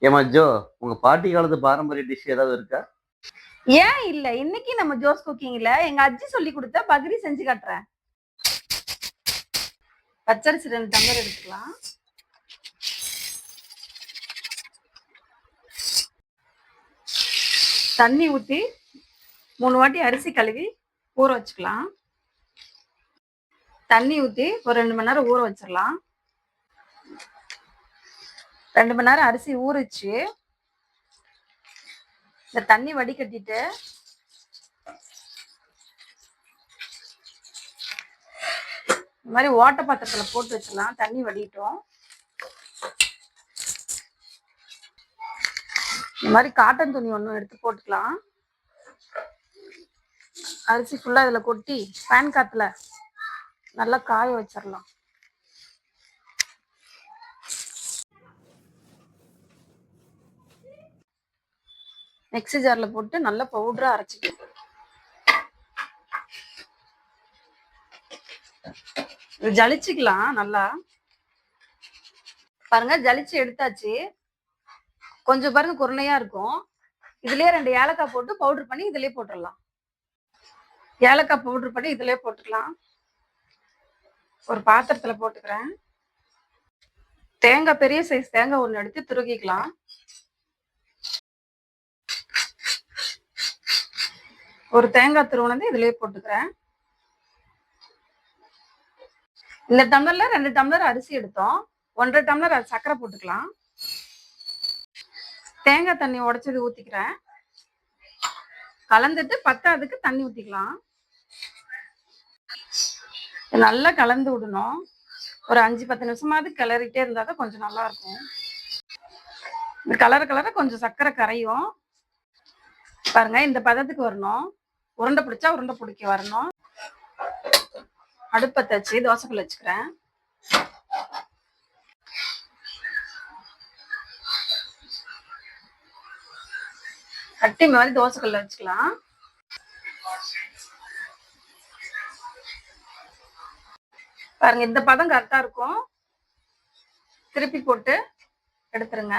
ஏமா ஜோ, உங்க பாட்டி காலத்து பாரம்பரிய டிஷ் ஏதாவது இருக்கா? ஏன் இல்ல, இன்னைக்கு நம்ம ஜோஸ் குக்கிங்ல எங்க அஜி சொல்லி கொடுத்த பக்ரி செஞ்சு காட்டுறேன். பச்சரிசி 2 டம்ளர் எடுத்துக்கலாம். தண்ணி ஊத்தி 3 வாட்டி அரிசி கழுவி ஊற வச்சுக்கலாம். தண்ணி ஊத்தி ஒரு 2 மணி நேரம் ஊற வச்சிடலாம். 2 மணி நேரம் அரிசி ஊறிச்சு. இந்த தண்ணி வடிகட்டிட்டு இந்த மாதிரி ஓட்ட பாத்திரத்துல போட்டு வச்சிடலாம். தண்ணி வடிட்டோம். இந்த மாதிரி காட்டன் துணி ஒன்று எடுத்து போட்டுக்கலாம். அரிசி ஃபுல்லா இதுல கொட்டி ஃபேன் காத்துல நல்லா காய வச்சிடலாம். மிக்ஸி ஜார்ல போட்டு நல்லா பவுடரா அரைச்சிக்கலாம். ஜலிச்சுக்கலாம். நல்லா பாருங்க, ஜலிச்சு எடுத்தாச்சு. கொஞ்சம் பாருங்க குருணையா இருக்கும். இதுலயே 2 ஏலக்காய் போட்டு பவுடர் பண்ணி இதுலயே போட்டுடலாம். ஏலக்காய் பவுடர் பண்ணி இதுலயே போட்டுக்கலாம். ஒரு பாத்திரத்துல போட்டுக்கிறேன். தேங்காய், பெரிய சைஸ் தேங்காய் 1 எடுத்து துருகிக்கலாம். ஒரு தேங்காய் துருவனது இதுலயே போட்டுக்கிறேன். இந்த டம்ளர்ல 2 டம்ளர் அரிசி எடுத்தோம். 1.5 டம்ளர் சர்க்கரை போட்டுக்கலாம். தேங்காய் தண்ணி உடைச்சது ஊத்திக்கிறேன். கலந்துட்டு பத்தாதுக்கு தண்ணி ஊத்திக்கலாம். நல்லா கலந்து விடணும். ஒரு 5-10 நிமிஷமாவது கிளறிட்டே இருந்தாதான் கொஞ்சம் நல்லா இருக்கும். இந்த கலர கொஞ்சம் சர்க்கரை கரையும். பாருங்க, இந்த பதத்துக்கு வரணும். உருண்டை பிடிச்சா உருண்டை பிடிக்க வரணும். அடுப்பை தச்சு தோசைக்கல் வச்சுக்கிறேன். கட்டி மாதிரி தோசைக்கல்ல வச்சுக்கலாம். பாருங்க, இந்த பதம் கரெக்டா இருக்கும். திருப்பி போட்டு எடுத்துருங்க.